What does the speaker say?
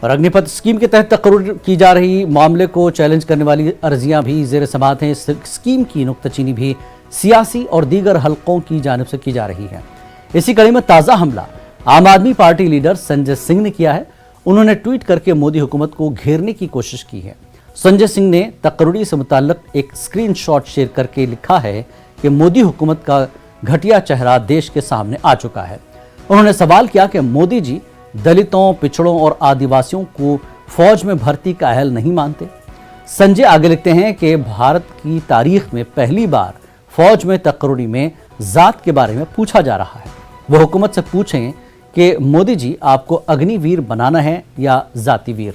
और अग्निपथ स्कीम के तहत तकर्रुर की जा रही मामले को चैलेंज करने वाली अर्जियां भी जेर समाअत हैं। इस स्कीम की नुक्ताचीनी भी सियासी और दीगर हलकों की जानिब से की जा रही है। इसी कड़ी में ताज़ा हमला आम आदमी पार्टी लीडर संजय सिंह ने किया है। उन्होंने ट्वीट करके मोदी हुकूमत को घेरने की कोशिश की है। संजय सिंह ने तकर्रुरी से मुताल्लिक एक स्क्रीनशॉट शेयर करके लिखा है कि मोदी हुकूमत का घटिया चेहरा देश के सामने आ चुका है। उन्होंने सवाल किया कि मोदी जी दलितों, पिछड़ों और आदिवासियों को फौज में भर्ती का अहल नहीं मानते। संजय आगे लिखते हैं कि भारत की तारीख में पहली बार फौज में तकर्रुरी में जात के बारे में पूछा जा रहा है। वो हुकूमत से पूछें कि मोदी जी आपको अग्निवीर बनाना है या जाति वीर।